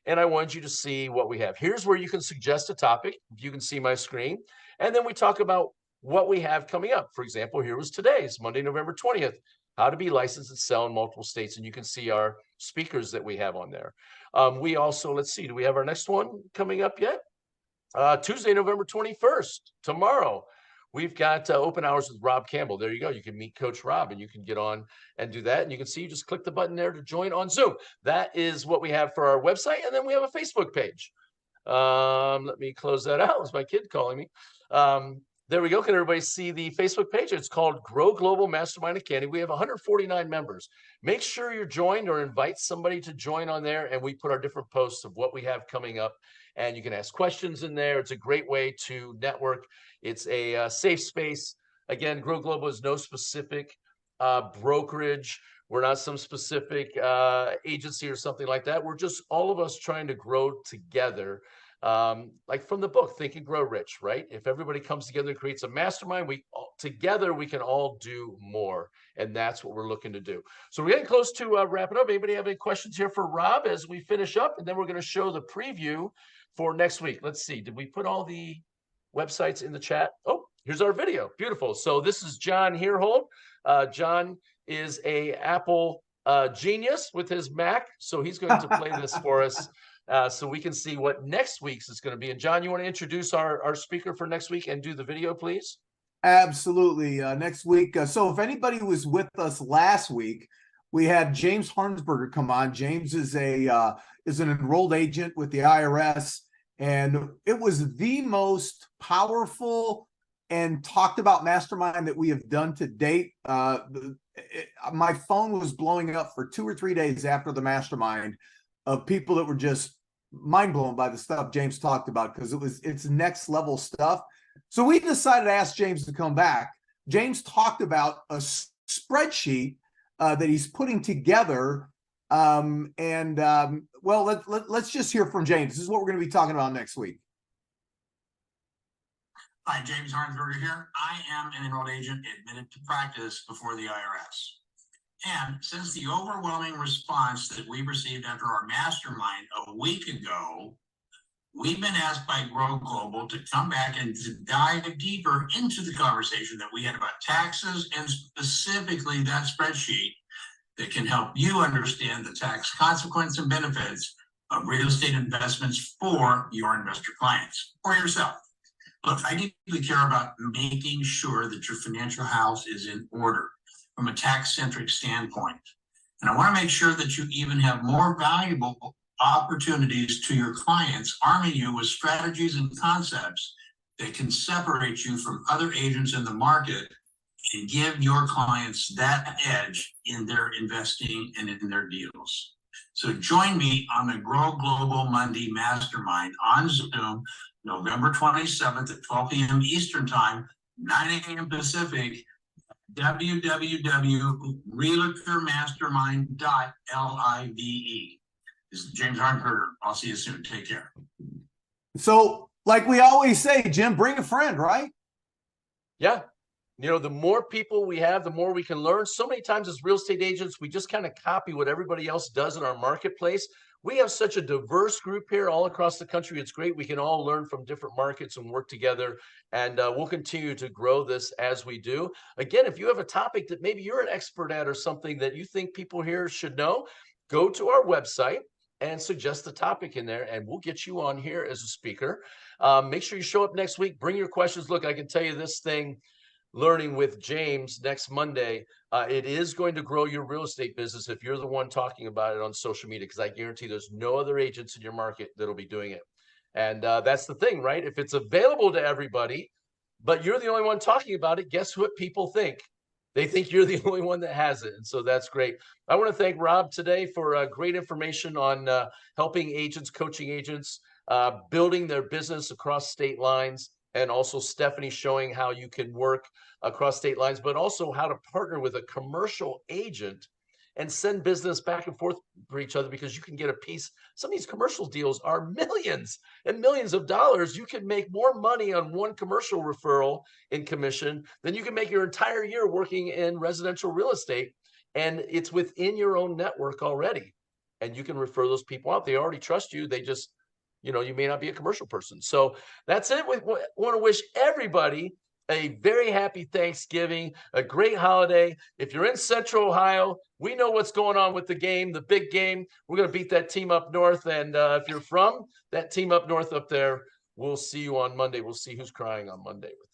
and I wanted you to see what we have. Here's where you can suggest a topic. You can see my screen. And then we talk about what we have coming up. For example, here was today's, Monday, November 20th. How to be licensed and sell in multiple states. And you can see our speakers that we have on there. We also, let's see, do we have our next one coming up yet? Tuesday, November 21st, tomorrow. We've got open hours with Robb Campbell. There you go. You can meet Coach Robb and you can get on and do that. And you can see, you just click the button there to join on Zoom. That is what we have for our website. And then we have a Facebook page. Let me close that out. It's my kid calling me. There we go. Can everybody see the Facebook page? It's called Grow Global Mastermind Academy. We have 149 members. Make sure you're joined or invite somebody to join on there. And we put our different posts of what we have coming up. And you can ask questions in there. It's a great way to network. It's a safe space. Again, Grow Global is no specific brokerage. We're not some specific agency or something like that. We're just all of us trying to grow together. Like from the book, Think and Grow Rich, right? If everybody comes together and creates a mastermind, together we can all do more. And that's what we're looking to do. So we're getting close to wrapping up. Anybody have any questions here for Rob as we finish up? And then we're going to show the preview for next week. Let's see. Did we put all the websites in the chat? Oh, here's our video. Beautiful. So this is John Herhold. John is a Apple genius with his Mac. So he's going to play this for us. So we can see what next week's is going to be. And John, you want to introduce our speaker for next week and do the video, please? Absolutely. Next week. So if anybody was with us last week, we had James Harnsberger come on. James is an enrolled agent with the IRS, and it was the most powerful and talked about mastermind that we have done to date. My phone was blowing up for 2 or 3 days after the mastermind of people that were just mind blown by the stuff James talked about, because it's next level stuff. So we decided to ask James to come back. James talked about a spreadsheet that he's putting together. Well, let's just hear from James. This is what we're going to be talking about next week. Hi, James Harnsberger here. I am an enrolled agent admitted to practice before the IRS. And since the overwhelming response that we received after our mastermind a week ago, we've been asked by Grow Global to come back and to dive deeper into the conversation that we had about taxes, and specifically that spreadsheet that can help you understand the tax consequence and benefits of real estate investments for your investor clients or yourself. Look, I deeply care about making sure that your financial house is in order from a tax-centric standpoint. And I want to make sure that you even have more valuable opportunities to your clients, arming you with strategies and concepts that can separate you from other agents in the market and give your clients that edge in their investing and in their deals. So join me on the Grow Global Monday Mastermind on Zoom, November 27th at 12 p.m. Eastern Time, 9 a.m. Pacific, www.realtormastermind.live. This is James Harnsberger. I'll see you soon. Take care. So, like we always say, Jim, bring a friend, right? Yeah. You know, the more people we have, the more we can learn. So many times as real estate agents, we just kind of copy what everybody else does in our marketplace. We have such a diverse group here all across the country. It's great. We can all learn from different markets and work together. And we'll continue to grow this as we do. Again, if you have a topic that maybe you're an expert at or something that you think people here should know, go to our website and suggest the topic in there, and we'll get you on here as a speaker. Make sure you show up next week. Bring your questions. Look, I can tell you this thing, learning with James next Monday, it is going to grow your real estate business if you're the one talking about it on social media, because I guarantee there's no other agents in your market that'll be doing it. And that's the thing, right? If it's available to everybody, but you're the only one talking about it, guess what people think? They think you're the only one that has it. And so that's great. I want to thank Rob today for great information on helping agents, coaching agents, building their business across state lines. And also Stephanie showing how you can work across state lines, but also how to partner with a commercial agent and send business back and forth for each other, because you can get a piece. Some of these commercial deals are millions and millions of dollars. You can make more money on one commercial referral in commission than you can make your entire year working in residential real estate. And it's within your own network already. And you can refer those people out. They already trust you. They just, you know, you may not be a commercial person. So that's it. We want to wish everybody a very happy Thanksgiving, a great holiday. If you're in Central Ohio, we know what's going on with the game, the big game. We're going to beat that team up north. And if you're from that team up north up there, we'll see you on Monday. We'll see who's crying on Monday with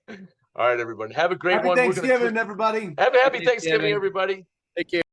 that. All right, everybody. Have a great one. Happy Thanksgiving, everybody. Have a happy Thanksgiving, everybody. Take care.